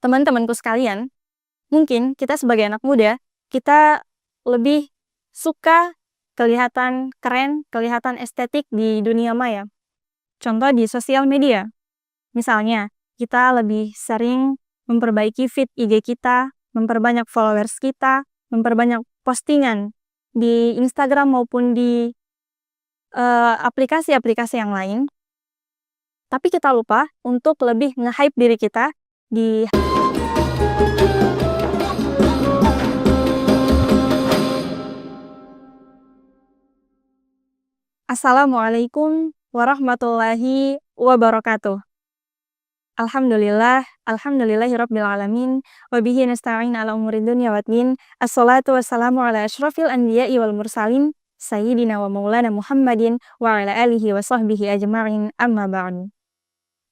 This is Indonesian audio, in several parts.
Teman-temanku sekalian, mungkin kita sebagai anak muda, kita lebih suka kelihatan keren, kelihatan estetik di dunia maya. Contoh di sosial media. Misalnya, kita lebih sering memperbaiki feed IG kita, memperbanyak followers kita, memperbanyak postingan di Instagram maupun di aplikasi-aplikasi yang lain. Tapi kita lupa untuk lebih nge-hype diri kita di Assalamualaikum warahmatullahi wabarakatuh. Alhamdulillahirabbil alamin, wa bihi nasta'in ala umuri dunya waddin. Assalatu wassalamu ala asyrafil anbiya'i wal mursalin, sayyidina wa maulana Muhammadin wa ala alihi wa sahbihi ajma'in, amma ba'du.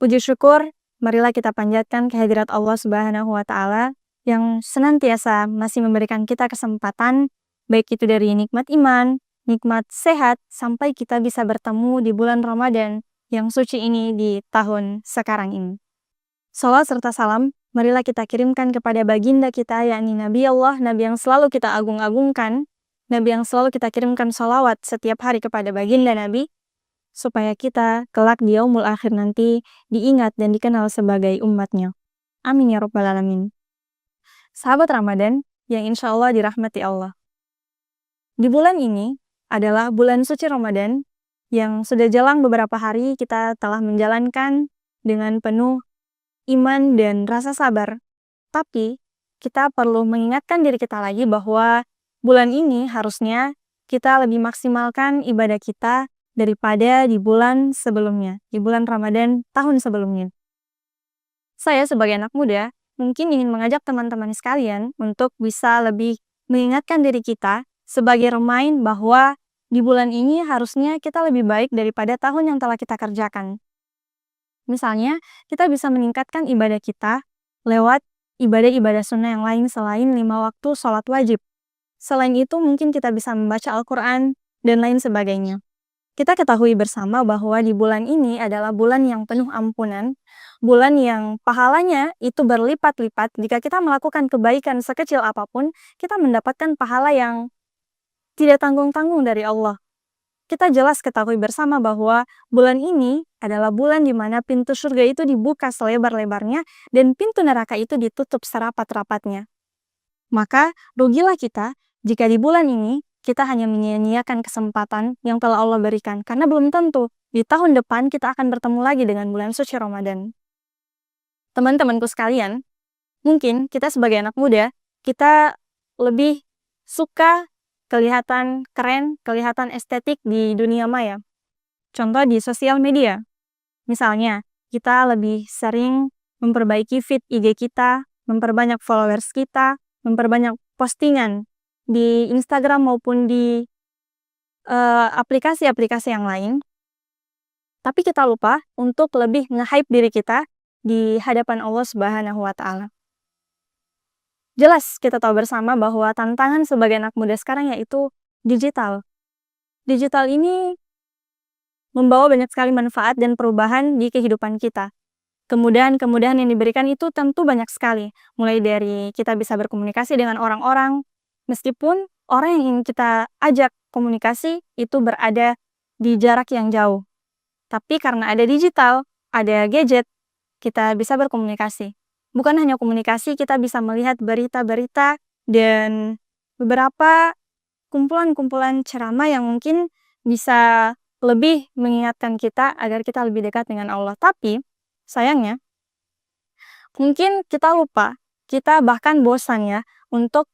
Puji syukur, marilah kita panjatkan kehadirat Allah Subhanahu wa Ta'ala yang senantiasa masih memberikan kita kesempatan, baik itu dari nikmat iman, nikmat sehat, sampai kita bisa bertemu di bulan Ramadan yang suci ini di tahun sekarang ini. Shalawat serta salam, marilah kita kirimkan kepada baginda kita, yakni Nabi Allah, Nabi yang selalu kita agung-agungkan, Nabi yang selalu kita kirimkan sholawat setiap hari kepada baginda Nabi, supaya kita kelak di yaumul akhir nanti diingat dan dikenal sebagai umatnya. Amin ya rabbal alamin. Sahabat Ramadan yang insya Allah dirahmati Allah. Di bulan ini adalah bulan suci Ramadan yang sudah jalan beberapa hari kita telah menjalankan dengan penuh iman dan rasa sabar. Tapi kita perlu mengingatkan diri kita lagi bahwa bulan ini harusnya kita lebih maksimalkan ibadah kita daripada di bulan sebelumnya, di bulan Ramadan tahun sebelumnya. Saya sebagai anak muda mungkin ingin mengajak teman-teman sekalian untuk bisa lebih mengingatkan diri kita sebagai remind bahwa di bulan ini harusnya kita lebih baik daripada tahun yang telah kita kerjakan. Misalnya, kita bisa meningkatkan ibadah kita lewat ibadah-ibadah sunnah yang lain selain 5 waktu sholat wajib. Selain itu, mungkin kita bisa membaca Al-Quran dan lain sebagainya. Kita ketahui bersama bahwa di bulan ini adalah bulan yang penuh ampunan, bulan yang pahalanya itu berlipat-lipat. Jika kita melakukan kebaikan sekecil apapun, kita mendapatkan pahala yang tidak tanggung-tanggung dari Allah. Kita jelas ketahui bersama bahwa bulan ini adalah bulan di mana pintu surga itu dibuka selebar-lebarnya dan pintu neraka itu ditutup serapat-rapatnya. Maka rugilah kita jika di bulan ini kita hanya menyia-nyiakan kesempatan yang telah Allah berikan, karena belum tentu di tahun depan kita akan bertemu lagi dengan bulan suci Ramadan. Teman-temanku sekalian, mungkin kita sebagai anak muda, kita lebih suka kelihatan keren, kelihatan estetik di dunia maya. Contoh di sosial media. Misalnya, kita lebih sering memperbaiki feed IG kita, memperbanyak followers kita, memperbanyak postingan di Instagram maupun di aplikasi-aplikasi yang lain. Tapi kita lupa untuk lebih nge-hype diri kita di hadapan Allah Subhanahu wa Ta'ala. Jelas kita tahu bersama bahwa tantangan sebagai anak muda sekarang yaitu digital. Digital ini membawa banyak sekali manfaat dan perubahan di kehidupan kita. Kemudahan-kemudahan yang diberikan itu tentu banyak sekali. Mulai dari kita bisa berkomunikasi dengan orang-orang, meskipun orang yang ingin kita ajak komunikasi itu berada di jarak yang jauh. Tapi karena ada digital, ada gadget, kita bisa berkomunikasi. Bukan hanya komunikasi, kita bisa melihat berita-berita dan beberapa kumpulan-kumpulan ceramah yang mungkin bisa lebih mengingatkan kita agar kita lebih dekat dengan Allah. Tapi, sayangnya, mungkin kita lupa, kita bahkan bosan ya untuk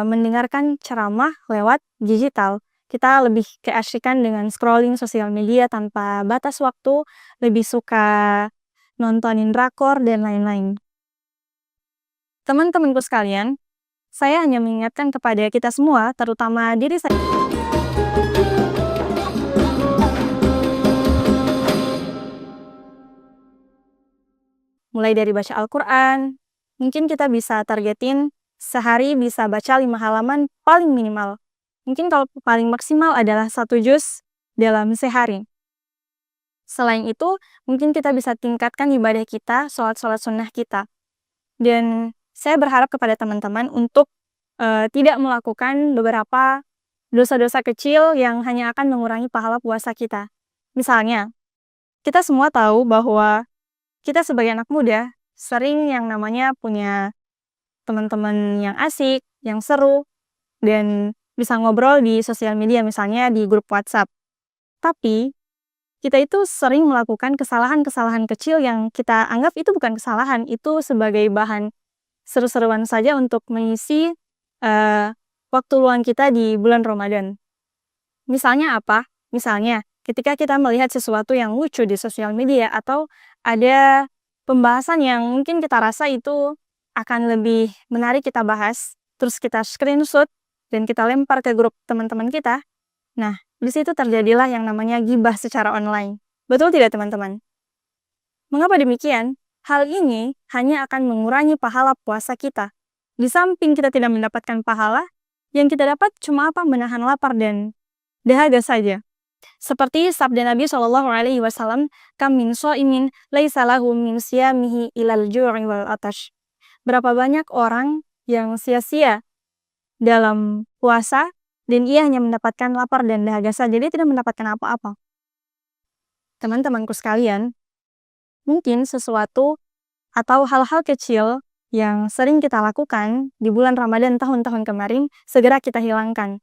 mendengarkan ceramah lewat digital. Kita lebih keasyikan dengan scrolling sosial media tanpa batas waktu, lebih suka nontonin drakor, dan lain-lain. Teman-temanku sekalian, saya hanya mengingatkan kepada kita semua, terutama diri saya. Mulai dari baca Al-Quran, mungkin kita bisa targetin sehari bisa baca 5 halaman paling minimal. Mungkin kalau paling maksimal adalah 1 juz dalam sehari. Selain itu, mungkin kita bisa tingkatkan ibadah kita, sholat-sholat sunnah kita. Dan saya berharap kepada teman-teman untuk tidak melakukan beberapa dosa-dosa kecil yang hanya akan mengurangi pahala puasa kita. Misalnya, kita semua tahu bahwa kita sebagai anak muda sering yang namanya punya teman-teman yang asik, yang seru, dan bisa ngobrol di sosial media, misalnya di grup WhatsApp. Tapi, kita itu sering melakukan kesalahan-kesalahan kecil yang kita anggap itu bukan kesalahan, itu sebagai bahan seru-seruan saja untuk mengisi waktu luang kita di bulan Ramadan. Misalnya apa? Misalnya, ketika kita melihat sesuatu yang lucu di sosial media atau ada pembahasan yang mungkin kita rasa itu akan lebih menarik kita bahas, terus kita screenshot dan kita lempar ke grup teman-teman kita. Nah, di situ terjadilah yang namanya gibah secara online. Betul tidak, teman-teman? Mengapa demikian? Hal ini hanya akan mengurangi pahala puasa kita. Di samping kita tidak mendapatkan pahala, yang kita dapat cuma apa? Menahan lapar dan dahaga saja. Seperti sabda Nabi SAW, "Kam min sha'imin laisa lahu min siyamihi ilal ju'i wal atash." Berapa banyak orang yang sia-sia dalam puasa dan ia hanya mendapatkan lapar dan dahaga saja, dia tidak mendapatkan apa-apa. Teman-temanku sekalian, mungkin sesuatu atau hal-hal kecil yang sering kita lakukan di bulan Ramadan tahun-tahun kemarin, segera kita hilangkan.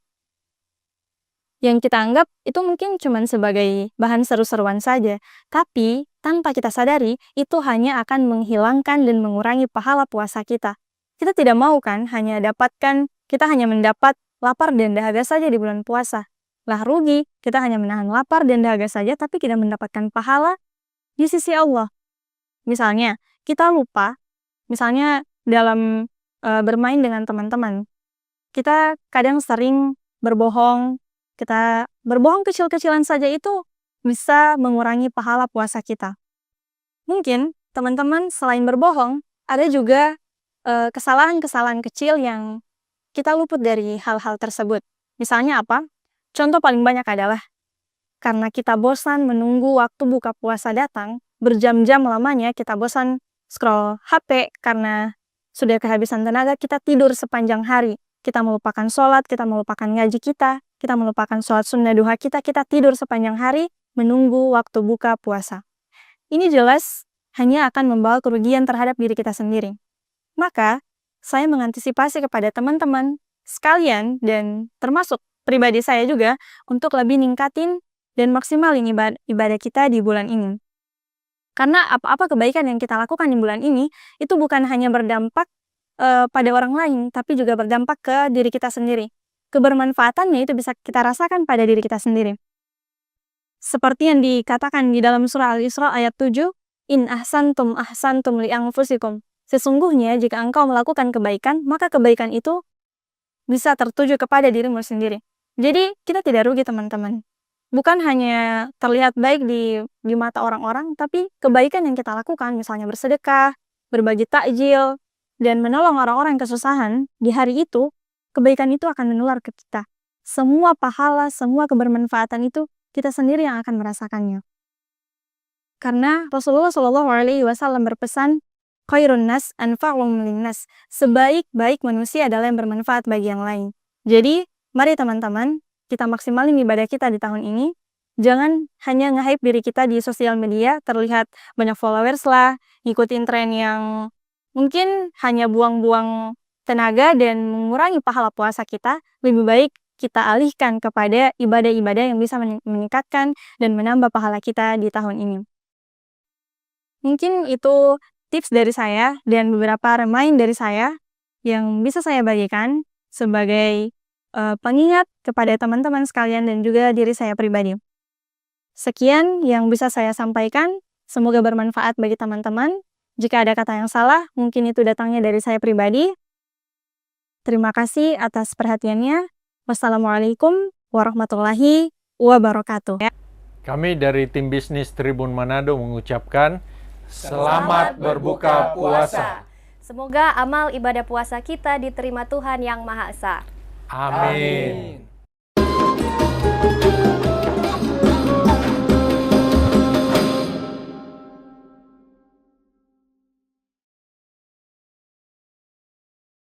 Yang kita anggap itu mungkin cuma sebagai bahan seru-seruan saja, tapi tanpa kita sadari, itu hanya akan menghilangkan dan mengurangi pahala puasa kita. Kita tidak mau kan kita hanya mendapat lapar dan dahaga saja di bulan puasa. Lah rugi, kita hanya menahan lapar dan dahaga saja, tapi tidak mendapatkan pahala di sisi Allah. Misalnya, kita lupa, misalnya dalam bermain dengan teman-teman, kita kadang sering berbohong. Kita berbohong kecil-kecilan saja itu bisa mengurangi pahala puasa kita. Mungkin teman-teman selain berbohong, ada juga kesalahan-kesalahan kecil yang kita luput dari hal-hal tersebut. Misalnya apa? Contoh paling banyak adalah karena kita bosan menunggu waktu buka puasa datang, berjam-jam lamanya kita bosan scroll HP karena sudah kehabisan tenaga, kita tidur sepanjang hari. Kita melupakan sholat, kita melupakan ngaji kita melupakan sholat sunnah duha kita tidur sepanjang hari menunggu waktu buka puasa. Ini jelas hanya akan membawa kerugian terhadap diri kita sendiri. Maka, saya mengantisipasi kepada teman-teman sekalian dan termasuk pribadi saya juga untuk lebih ningkatin dan maksimalin ibadah kita di bulan ini. Karena apa-apa kebaikan yang kita lakukan di bulan ini, itu bukan hanya berdampak pada orang lain, tapi juga berdampak ke diri kita sendiri. Kebermanfaatannya itu bisa kita rasakan pada diri kita sendiri. Seperti yang dikatakan di dalam surah Al-Isra ayat 7, "In ahsantum ahsantum li anfusikum." Sesungguhnya jika engkau melakukan kebaikan, maka kebaikan itu bisa tertuju kepada dirimu sendiri. Jadi kita tidak rugi, teman-teman. Bukan hanya terlihat baik di mata orang-orang, tapi kebaikan yang kita lakukan, misalnya bersedekah, berbagi takjil, dan menolong orang-orang yang kesusahan di hari itu, kebaikan itu akan menular ke kita. Semua pahala, semua kebermanfaatan itu kita sendiri yang akan merasakannya. Karena Rasulullah SAW berpesan, "Khairun nas anfa'uhum linnas." Sebaik-baik manusia adalah yang bermanfaat bagi yang lain. Jadi, mari teman-teman, kita maksimalin ibadah kita di tahun ini. Jangan hanya nge-hype diri kita di sosial media, terlihat banyak followers lah, ngikutin tren yang mungkin hanya buang-buang tenaga dan mengurangi pahala puasa kita. Lebih baik kita alihkan kepada ibadah-ibadah yang bisa meningkatkan dan menambah pahala kita di tahun ini. Mungkin itu tips dari saya dan beberapa remind dari saya yang bisa saya bagikan sebagai pengingat kepada teman-teman sekalian dan juga diri saya pribadi. Sekian yang bisa saya sampaikan, semoga bermanfaat bagi teman-teman. Jika ada kata yang salah, mungkin itu datangnya dari saya pribadi. Terima kasih atas perhatiannya. Wassalamualaikum warahmatullahi wabarakatuh. Kami dari tim bisnis Tribun Manado mengucapkan selamat berbuka puasa. Semoga amal ibadah puasa kita diterima Tuhan Yang Maha Esa. Amin.